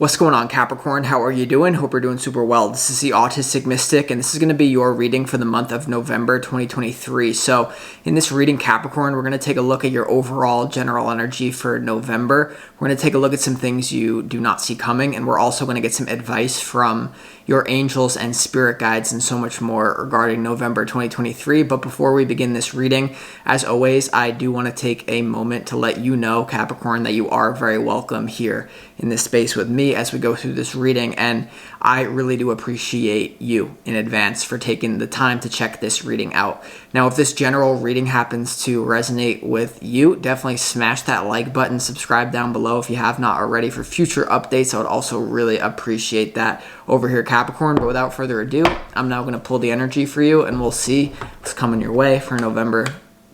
What's going on, Capricorn? How are you doing? Hope you're doing super well. This is the Autistic Mystic, and this is going to be your reading for the month of November 2023. So in this reading, Capricorn, we're going to take a look at your overall general energy for November. We're going to take a look at some things you do not see coming, and we're also going to get some advice from your angels and spirit guides and so much more regarding November 2023. But before we begin this reading, as always, I do want to take a moment to let you know, Capricorn, that you are very welcome here in this space with me as we go through this reading, and I really do appreciate you in advance for taking the time to check this reading out. Now, if this general reading happens to resonate with you, definitely smash that like button, subscribe down below if you have not already for future updates. I would also really appreciate that over here, Capricorn. But without further ado, I'm now going to pull the energy for you, and we'll see what's coming your way for November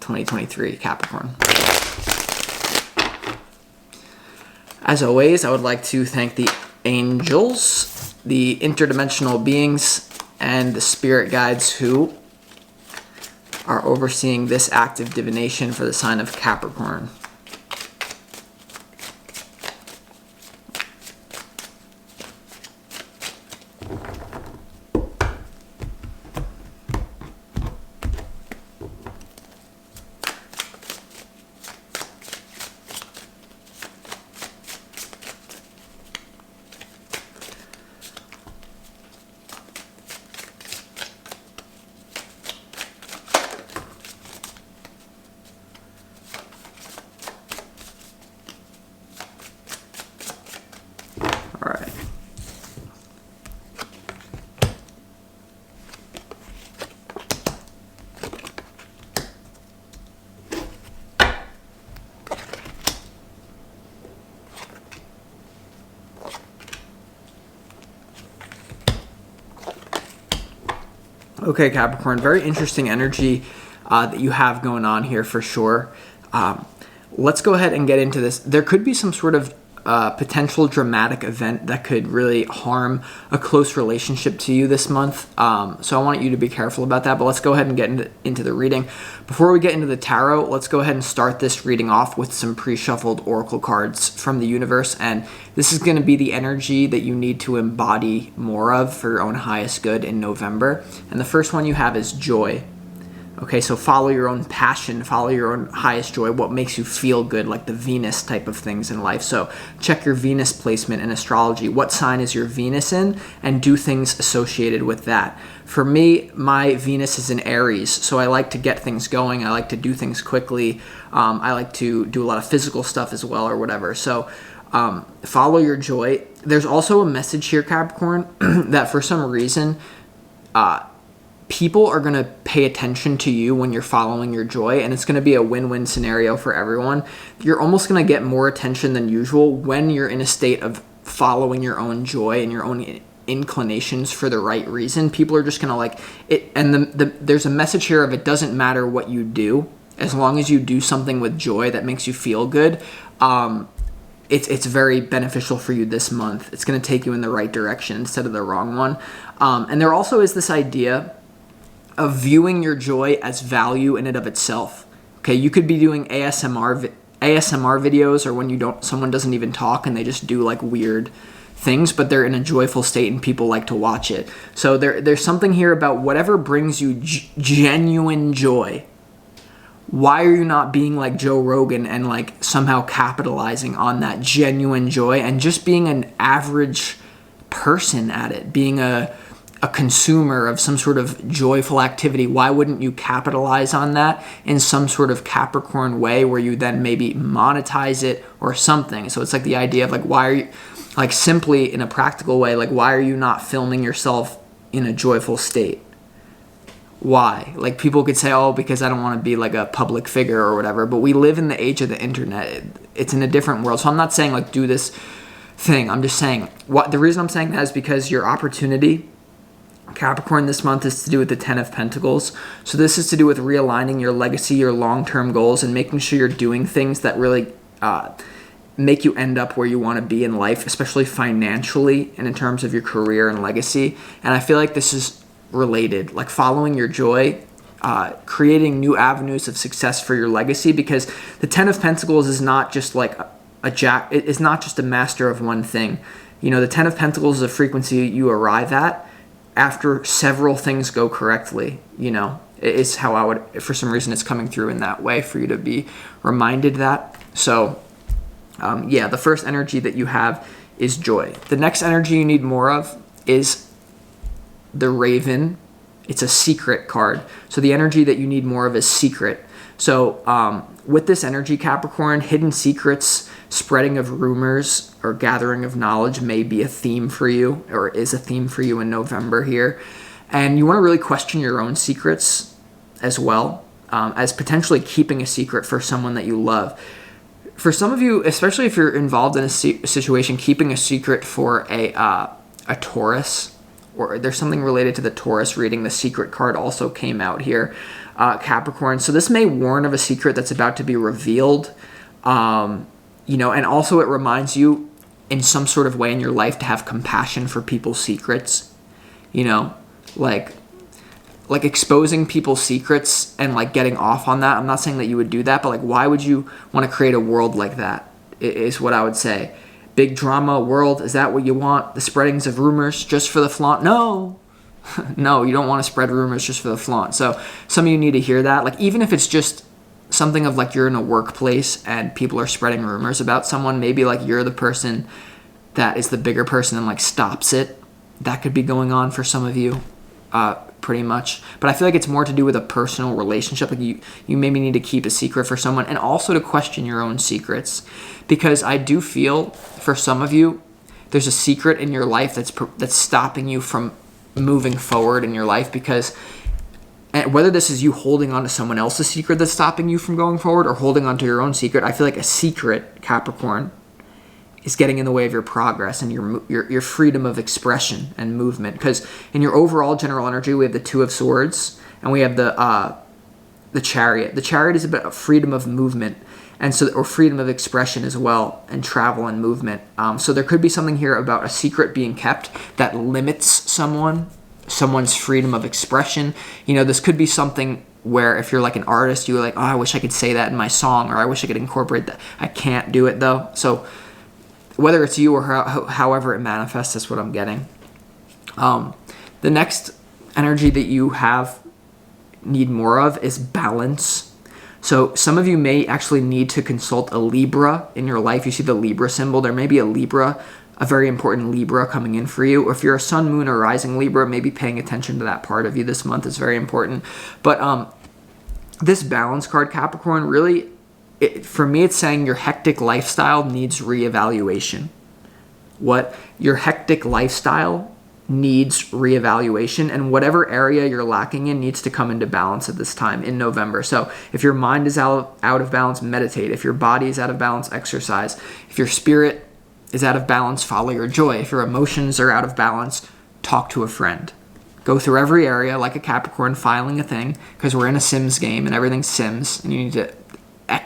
2023, Capricorn. As always, I would like to thank the angels, the interdimensional beings, and the spirit guides who are overseeing this active divination for the sign of Capricorn. All right. Okay, Capricorn, very interesting energy that you have going on here for sure. Let's go ahead and get into this. There could be some sort of potential dramatic event that could really harm a close relationship to you this month. So I want you to be careful about that, but let's go ahead and get into the reading. Before we get into the tarot, let's go ahead and start this reading off with some pre-shuffled oracle cards from the universe. And this is going to be the energy that you need to embody more of for your own highest good in November. And the first one you have is joy. Okay, so follow your own passion, follow your own highest joy, what makes you feel good, like the Venus type of things in life. So check your Venus placement in astrology. What sign is your Venus in? And do things associated with that. For me, my Venus is in Aries, so I like to get things going. I like to do things quickly. I like to do a lot of physical stuff as well or whatever. So follow your joy. There's also a message here, Capricorn, that for some reason, people are going to pay attention to you when you're following your joy, and it's going to be a win-win scenario for everyone. You're almost going to get more attention than usual when you're in a state of following your own joy and your own inclinations for the right reason. People are just going to like it. And there's a message here of it doesn't matter what you do, as long as you do something with joy that makes you feel good. It's very beneficial for you this month. It's going to take you in the right direction instead of the wrong one. And there also is this idea of viewing your joy as value in and of itself. Okay, you could be doing ASMR videos, or when someone doesn't even talk and they just do like weird things, but they're in a joyful state and people like to watch it. So there's something here about whatever brings you genuine joy. Why are you not being like Joe Rogan and like somehow capitalizing on that genuine joy and just being an average person at it, being a consumer of some sort of joyful activity? Why wouldn't you capitalize on that in some sort of Capricorn way where you then maybe monetize it or something? So it's like the idea of like, why are you, like simply in a practical way, like why are you not filming yourself in a joyful state? Why? Like people could say, oh, because I don't want to be like a public figure or whatever, but we live in the age of the internet. It's in a different world. So I'm not saying like do this thing. I'm just saying the reason I'm saying that is because your opportunity, Capricorn, this month is to do with the 10 of Pentacles. So this is to do with realigning your legacy, your long-term goals, and making sure you're doing things that really make you end up where you want to be in life, especially financially and in terms of your career and legacy. And I feel like this is related, like following your joy, creating new avenues of success for your legacy, because the 10 of Pentacles is not just like a jack. It's not just a master of one thing. The 10 of Pentacles is a frequency you arrive at after several things go correctly. It's how I would, for some reason, it's coming through in that way for you to be reminded that. So, the first energy that you have is joy. The next energy you need more of is the Raven. It's a secret card. So the energy that you need more of is secret. So with this energy, Capricorn, hidden secrets, spreading of rumors, or gathering of knowledge may be a theme for you, or is a theme for you in November here. And you want to really question your own secrets as well, as potentially keeping a secret for someone that you love. For some of you, especially if you're involved in a situation, keeping a secret for a Taurus, or there's something related to the Taurus reading, the secret card also came out here, Capricorn. So this may warn of a secret that's about to be revealed, and also it reminds you in some sort of way in your life to have compassion for people's secrets, like exposing people's secrets and like getting off on that. I'm not saying that you would do that, but like, why would you want to create a world like that is what I would say. Big drama world, is that what you want? The spreadings of rumors just for the flaunt? No, no, you don't want to spread rumors just for the flaunt. So some of you need to hear that. Like, even if it's just something of like you're in a workplace and people are spreading rumors about someone, maybe like you're the person that is the bigger person and like stops it. That could be going on for some of you. Pretty much. But I feel like it's more to do with a personal relationship. Like you maybe need to keep a secret for someone, and also to question your own secrets, because I do feel for some of you there's a secret in your life that's stopping you from moving forward in your life, because whether this is you holding on to someone else's secret that's stopping you from going forward, or holding on to your own secret, I feel like a secret, Capricorn, is getting in the way of your progress and your freedom of expression and movement. Because in your overall general energy, we have the Two of Swords and we have the Chariot. The Chariot is about freedom of movement, or freedom of expression as well, and travel and movement. So there could be something here about a secret being kept that limits someone's freedom of expression. This could be something where if you're like an artist, you're like, oh, I wish I could say that in my song, or I wish I could incorporate that. I can't do it though. So whether it's you or however it manifests, that's what I'm getting. The next energy that you need more of is balance. So some of you may actually need to consult a Libra in your life. You see the Libra symbol. There may be a very important Libra coming in for you. Or if you're a sun, moon, or rising Libra, maybe paying attention to that part of you this month is very important. But this balance card, Capricorn, really, for me, it's saying your hectic lifestyle needs reevaluation. Your hectic lifestyle needs reevaluation, and whatever area you're lacking in needs to come into balance at this time in November. So if your mind is out of balance, meditate. If your body is out of balance, exercise. If your spirit is out of balance, follow your joy. If your emotions are out of balance, talk to a friend. Go through every area like a Capricorn, filing a thing, because we're in a Sims game and everything's Sims, and you need to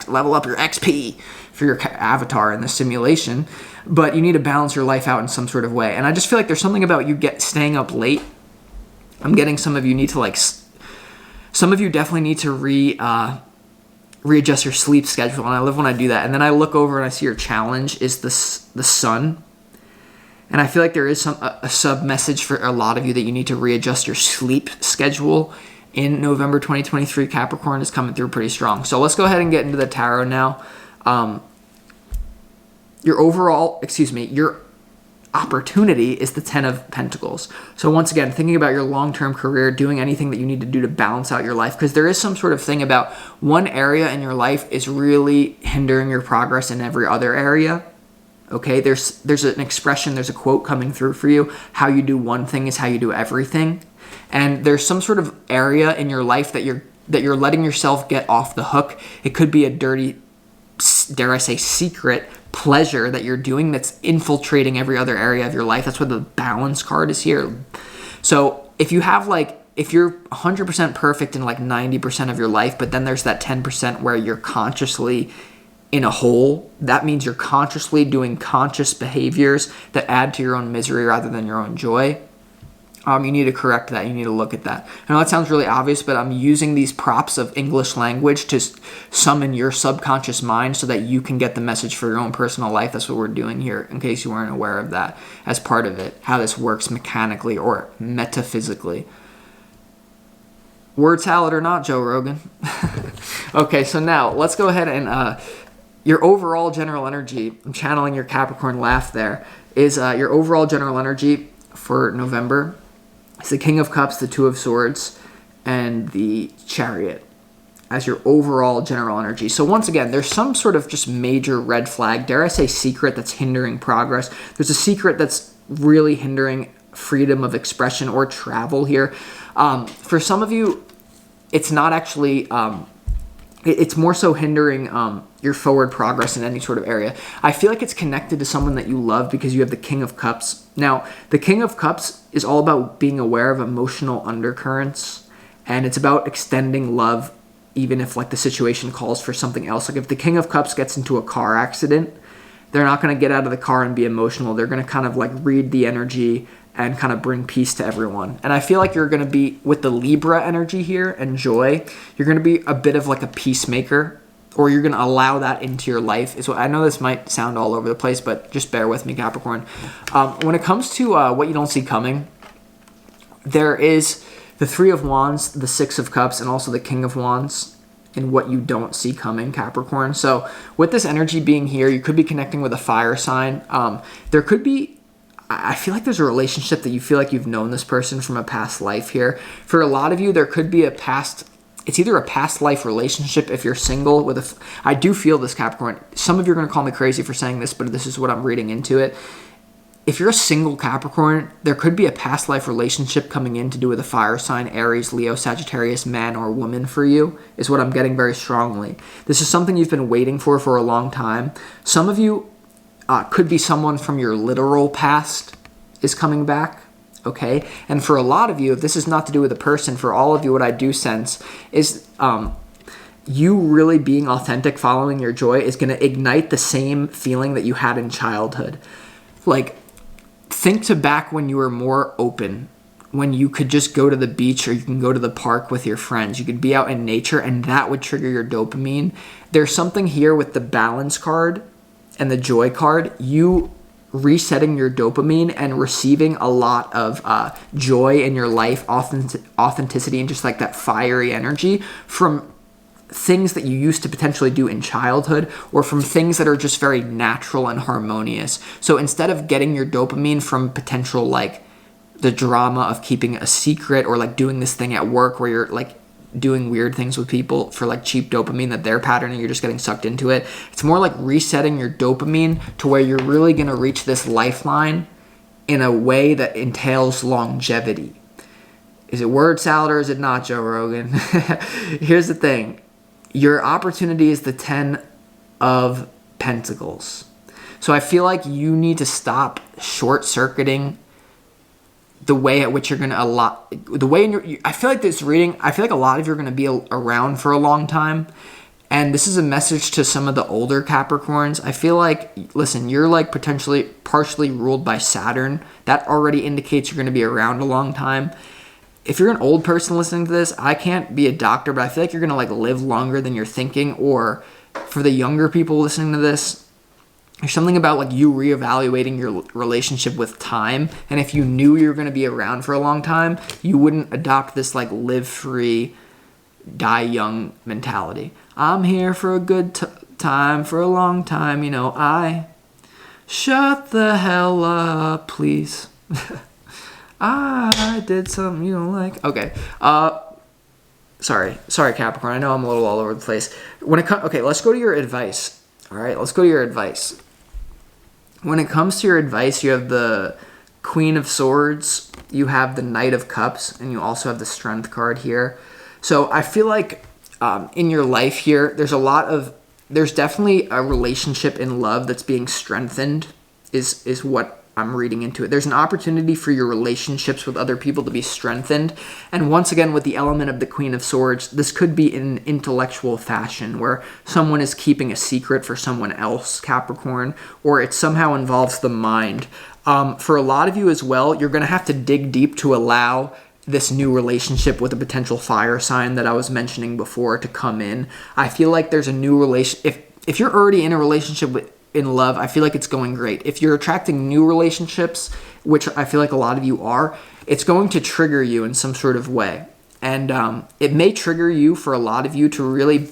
level up your XP for your avatar in the simulation, but you need to balance your life out in some sort of way. And I just feel like there's something about you staying up late. I'm getting some of you need to some of you definitely need to readjust your sleep schedule, and I love when I do that. And then I look over and I see your challenge is the sun, and I feel like there is a sub message for a lot of you that you need to readjust your sleep schedule. In November 2023, Capricorn is coming through pretty strong. So let's go ahead and get into the tarot now. Your opportunity is the 10 of Pentacles. So once again, thinking about your long-term career, doing anything that you need to do to balance out your life, because there is some sort of thing about one area in your life is really hindering your progress in every other area. Okay, there's an expression, there's a quote coming through for you. How you do one thing is how you do everything. And there's some sort of area in your life that you're letting yourself get off the hook. It could be a dirty, dare I say, secret pleasure that you're doing that's infiltrating every other area of your life. That's what the balance card is here. So if you're 100% perfect in like 90% of your life, but then there's that 10% where you're consciously in a hole, that means you're consciously doing conscious behaviors that add to your own misery rather than your own joy. You need to correct that. You need to look at that. I know that sounds really obvious, but I'm using these props of English language to summon your subconscious mind so that you can get the message for your own personal life. That's what we're doing here, in case you weren't aware of that as part of it, how this works mechanically or metaphysically. Word salad or not, Joe Rogan. Okay, so now let's go ahead and your overall general energy, I'm channeling your Capricorn laugh there, is your overall general energy for November. It's the King of Cups, the Two of Swords, and the Chariot as your overall general energy. So once again, there's some sort of just major red flag, dare I say secret, that's hindering progress. There's a secret that's really hindering freedom of expression or travel here. For some of you, it's not actually... it's more so hindering your forward progress in any sort of area. I feel like it's connected to someone that you love because you have the King of Cups. Now, the King of Cups is all about being aware of emotional undercurrents, and it's about extending love even if like the situation calls for something else. Like if the King of Cups gets into a car accident, they're not going to get out of the car and be emotional. They're going to kind of like read the energy and kind of bring peace to everyone. And I feel like you're going to be, with the Libra energy here and joy, you're going to be a bit of like a peacemaker, or you're going to allow that into your life. Is what I know. This might sound all over the place, but just bear with me, Capricorn. When it comes to what you don't see coming, there is the Three of Wands, the Six of Cups, and also the King of Wands in what you don't see coming, Capricorn. So with this energy being here, you could be connecting with a fire sign. There could be, I feel like there's a relationship that you feel like you've known this person from a past life here. For a lot of you, there could be a past, it's either a past life relationship if you're single with I do feel this, Capricorn. Some of you are going to call me crazy for saying this, but this is what I'm reading into it. If you're a single Capricorn, there could be a past life relationship coming in to do with a fire sign, Aries, Leo, Sagittarius, man or woman for you, is what I'm getting very strongly. This is something you've been waiting for a long time. Some of you could be someone from your literal past is coming back, okay? And for a lot of you, if this is not to do with a person, for all of you, what I do sense is you really being authentic, following your joy, is going to ignite the same feeling that you had in childhood. Like, think to back when you were more open, when you could just go to the beach or you can go to the park with your friends. You could be out in nature, and that would trigger your dopamine. There's something here with the balance card and the joy card, you resetting your dopamine and receiving a lot of joy in your life, authenticity, and just like that fiery energy from things that you used to potentially do in childhood, or from things that are just very natural and harmonious. So instead of getting your dopamine from potential like the drama of keeping a secret, or like doing this thing at work where you're like doing weird things with people for like cheap dopamine that they're patterning, you're just getting sucked into it. It's more like resetting your dopamine to where you're really going to reach this lifeline in a way that entails longevity. Is it word salad or is it not, Joe Rogan? Here's the thing. Your opportunity is the 10 of Pentacles. So I feel like you need to stop short-circuiting the way at which you're going to I feel like this reading, I feel like a lot of you are going to be around for a long time. And this is a message to some of the older Capricorns. I feel like, listen, you're like potentially partially ruled by Saturn. That already indicates you're going to be around a long time. If you're an old person listening to this, I can't be a doctor, but I feel like you're going to like live longer than you're thinking. Or for the younger people listening to this, there's something about like you reevaluating your relationship with time. And if you knew you were going to be around for a long time, you wouldn't adopt this like live free, die young mentality. I'm here for a good time, for a long time. You know, I shut the hell up, please. I did something you don't like. Okay. Sorry, Capricorn. I know I'm a little all over the place. Okay, let's go to your advice. All right, let's go to your advice. When it comes to your advice, you have the Queen of Swords, you have the Knight of Cups, and you also have the Strength card here. So I feel like in your life here, there's definitely a relationship in love that's being strengthened, is what I'm reading into it. There's an opportunity for your relationships with other people to be strengthened. And once again, with the element of the Queen of Swords, this could be in an intellectual fashion where someone is keeping a secret for someone else, Capricorn, or it somehow involves the mind. For a lot of you as well, you're going to have to dig deep to allow this new relationship with a potential fire sign that I was mentioning before to come in. I feel like there's a new relation. If you're already in a relationship in love, I feel like it's going great. If you're attracting new relationships, which I feel like a lot of you are, it's going to trigger you in some sort of way. And it may trigger you, for a lot of you, to really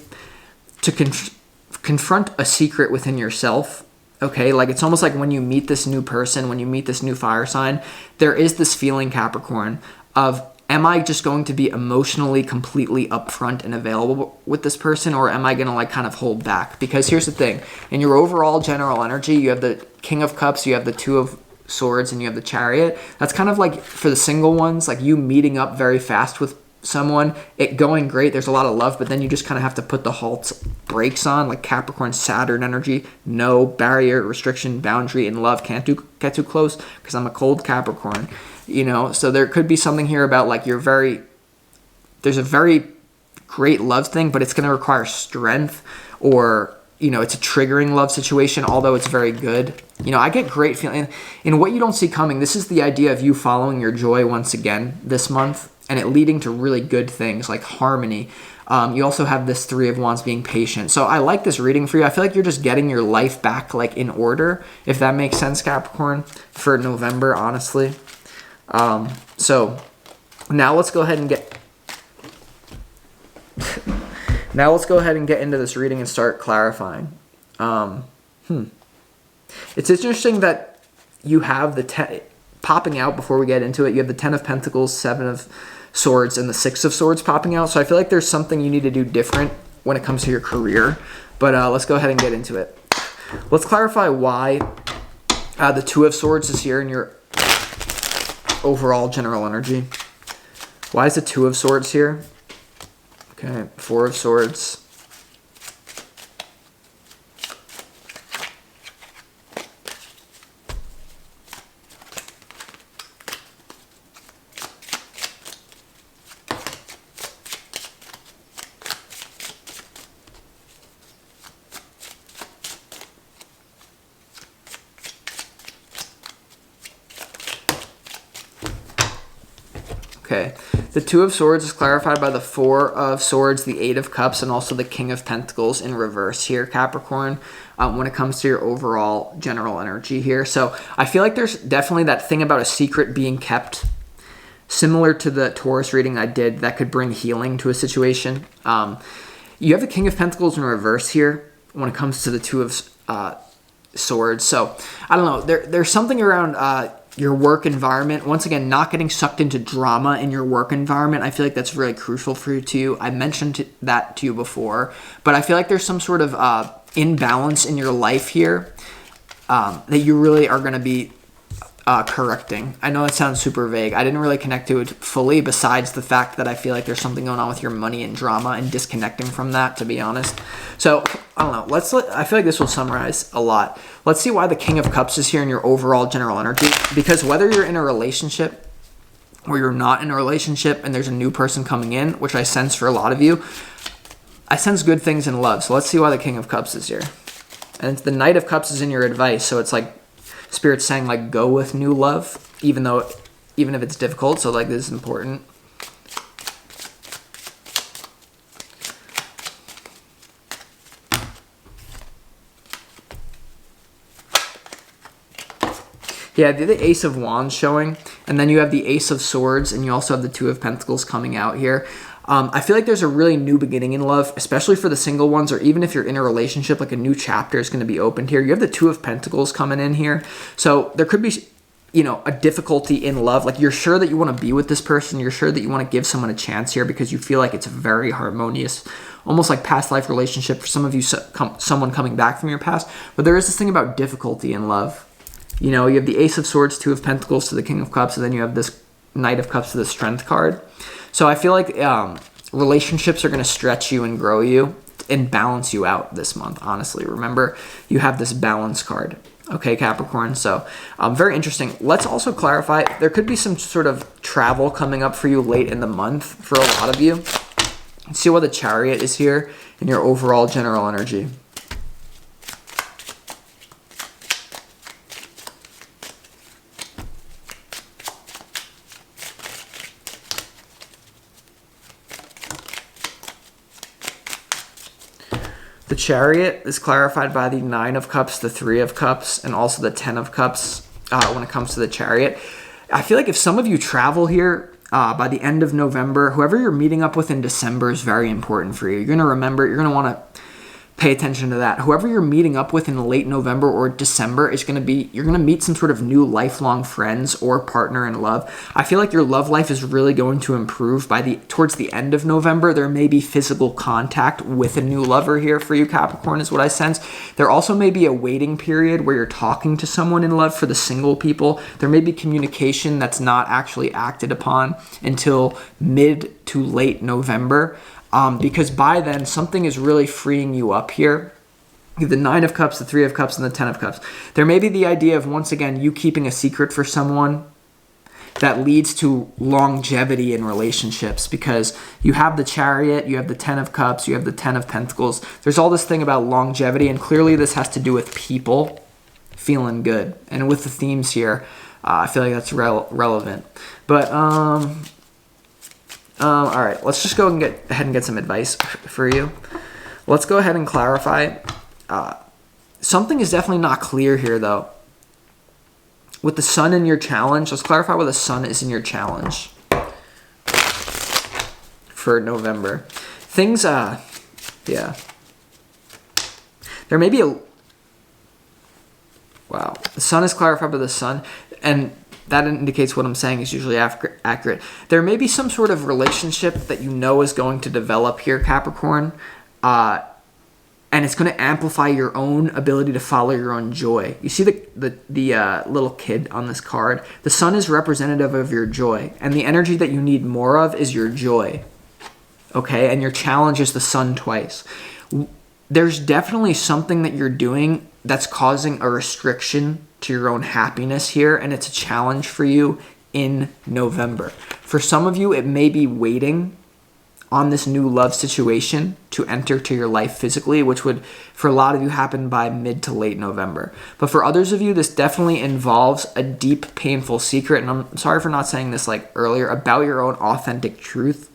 confront a secret within yourself. Okay, like it's almost like when you meet this new person, when you meet this new fire sign, there is this feeling, Capricorn, of, am I just going to be emotionally completely upfront and available with this person, or am I going to like kind of hold back? Because here's the thing, in your overall general energy, you have the King of Cups, you have the Two of Swords, and you have the Chariot. That's kind of like, for the single ones, like you meeting up very fast with someone, it going great, there's a lot of love, but then you just kind of have to put the brakes on, like Capricorn, Saturn energy, no barrier, restriction, boundary in love, can't get too close because I'm a cold Capricorn, you know. So there could be something here about like there's a very great love thing, but it's going to require strength, or you know, it's a triggering love situation, although it's very good. You know, I get great feeling in what you don't see coming. This is the idea of you following your joy once again this month, and it leading to really good things like harmony. You also have this Three of Wands, being patient. So I like this reading for you. I feel like you're just getting your life back like in order, if that makes sense, Capricorn, for November, honestly. So now let's go ahead and get into this reading and start clarifying. It's interesting that you have the popping out before we get into it. You have the Ten of Pentacles, Seven of Swords, and the Six of Swords popping out. So I feel like there's something you need to do different when it comes to your career. But let's go ahead and get into it. Let's clarify why the Two of Swords is here in your overall general energy. Why is the Two of Swords here? Okay, Four of Swords. Okay, the Two of Swords is clarified by the Four of Swords, the Eight of Cups, and also the King of Pentacles in reverse here, Capricorn, when it comes to your overall general energy here. So I feel like there's definitely that thing about a secret being kept, similar to the Taurus reading I did, that could bring healing to a situation. You have the King of Pentacles in reverse here when it comes to the Two of Swords. So I don't know, there's something around your work environment. Once again, not getting sucked into drama in your work environment. I feel like that's really crucial for you too. I mentioned that to you before, but I feel like there's some sort of imbalance in your life here that you really are going to be correcting. I know it sounds super vague. I didn't really connect to it fully, besides the fact that I feel like there's something going on with your money and drama and disconnecting from that, to be honest. So I don't know. I feel like this will summarize a lot. Let's see why the King of Cups is here in your overall general energy. Because whether you're in a relationship or you're not in a relationship and there's a new person coming in, which I sense for a lot of you, I sense good things in love. So let's see why the King of Cups is here. And the Knight of Cups is in your advice. So it's like Spirit's saying, like, go with new love, even if it's difficult. So like, this is important. Yeah, the Ace of Wands showing, and then you have the Ace of Swords, and you also have the Two of Pentacles coming out here. I feel like there's a really new beginning in love, especially for the single ones, or even if you're in a relationship, like a new chapter is going to be opened here. You have the Two of Pentacles coming in here. So there could be, you know, a difficulty in love. Like, you're sure that you want to be with this person. You're sure that you want to give someone a chance here because you feel like it's a very harmonious, almost like past life relationship for some of you, someone coming back from your past. But there is this thing about difficulty in love. You know, you have the Ace of Swords, Two of Pentacles to the King of Cups, and then you have this Knight of Cups to the Strength card. So I feel like relationships are going to stretch you and grow you and balance you out this month, honestly. Remember, you have this balance card. Okay, Capricorn. So very interesting. Let's also clarify, there could be some sort of travel coming up for you late in the month for a lot of you. Let's see why the Chariot is here in your overall general energy. The Chariot is clarified by the 9 of Cups, the 3 of Cups, and also the 10 of Cups when it comes to the Chariot. I feel like if some of you travel here by the end of November, whoever you're meeting up with in December is very important for you. You're going to remember, you're going to want to pay attention to that. Whoever you're meeting up with in late November or December is going to be, you're going to meet some sort of new lifelong friends or partner in love. I feel like your love life is really going to improve towards the end of November. There may be physical contact with a new lover here for you, Capricorn, is what I sense. There also may be a waiting period where you're talking to someone in love for the single people. There may be communication that's not actually acted upon until mid to late November. Because by then, something is really freeing you up here. You have the 9 of Cups, the 3 of Cups, and the 10 of Cups. There may be the idea of, once again, you keeping a secret for someone that leads to longevity in relationships, because you have the Chariot, you have the 10 of Cups, you have the 10 of Pentacles. There's all this thing about longevity, and clearly this has to do with people feeling good. And with the themes here, I feel like that's relevant. But, all right, let's just go and get ahead and get some advice for you. Let's go ahead and clarify. Something is definitely not clear here, though. With the Sun in your challenge, let's clarify where the Sun is in your challenge for November. Things, yeah. There may be a... Wow. The Sun is clarified by the Sun, and that indicates what I'm saying is usually accurate. There may be some sort of relationship that you know is going to develop here, Capricorn, and it's going to amplify your own ability to follow your own joy. You see the little kid on this card? The Sun is representative of your joy, and the energy that you need more of is your joy, okay? And your challenge is the Sun twice. There's definitely something that you're doing that's causing a restriction to your own happiness here, and it's a challenge for you in November. For some of you, it may be waiting on this new love situation to enter to your life physically, which would, for a lot of you, happen by mid to late November. But for others of you, this definitely involves a deep, painful secret, and I'm sorry for not saying this like earlier, about your own authentic truth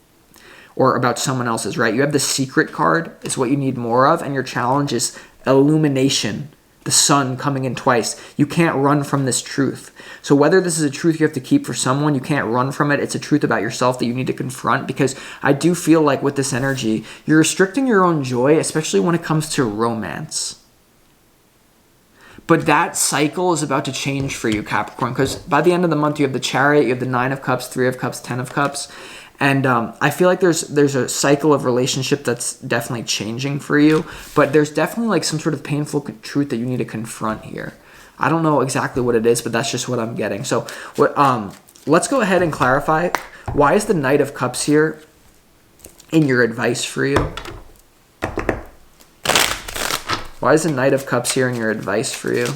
or about someone else's, right? You have the secret card, is what you need more of, and your challenge is illumination. The Sun coming in twice. You can't run from this truth. So whether this is a truth you have to keep for someone, you can't run from it. It's a truth about yourself that you need to confront, because I do feel like with this energy, you're restricting your own joy, especially when it comes to romance. But that cycle is about to change for you, Capricorn, because by the end of the month, you have the Chariot, you have the 9 of Cups, 3 of Cups, 10 of Cups. And I feel like there's a cycle of relationship that's definitely changing for you, but there's definitely like some sort of painful truth that you need to confront here. I don't know exactly what it is, but that's just what I'm getting. So let's go ahead and clarify. Why is the Knight of Cups here in your advice for you? Why is the Knight of Cups here in your advice for you?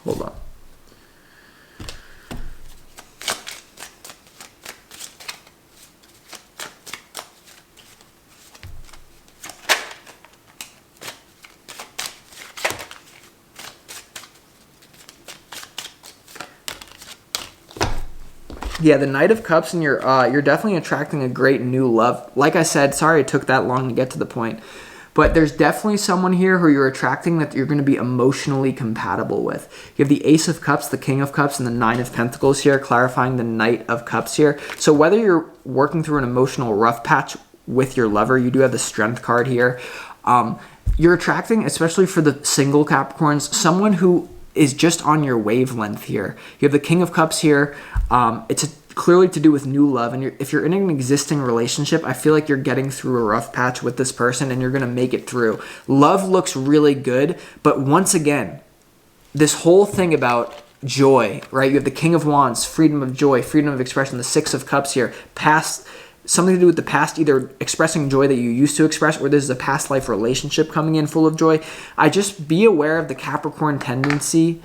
Hold on. Yeah, the Knight of Cups, and you're definitely attracting a great new love. Like I said, sorry it took that long to get to the point. But there's definitely someone here who you're attracting that you're going to be emotionally compatible with. You have the Ace of Cups, the King of Cups, and the 9 of Pentacles here, clarifying the Knight of Cups here. So whether you're working through an emotional rough patch with your lover, you do have the Strength card here. You're attracting, especially for the single Capricorns, someone who is just on your wavelength here. You have the King of Cups here. It's clearly to do with new love, and if you're in an existing relationship, I feel like you're getting through a rough patch with this person and you're going to make it through. Love looks really good, but once again, this whole thing about joy, right? You have the King of Wands, freedom of joy, freedom of expression, the 6 of Cups here, past, something to do with the past, either expressing joy that you used to express, or this is a past life relationship coming in full of joy. I just be aware of the Capricorn tendency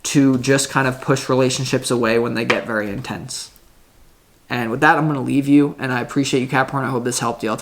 to just kind of push relationships away when they get very intense. And with that, I'm going to leave you, and I appreciate you, Capricorn. I hope this helped you. I'll talk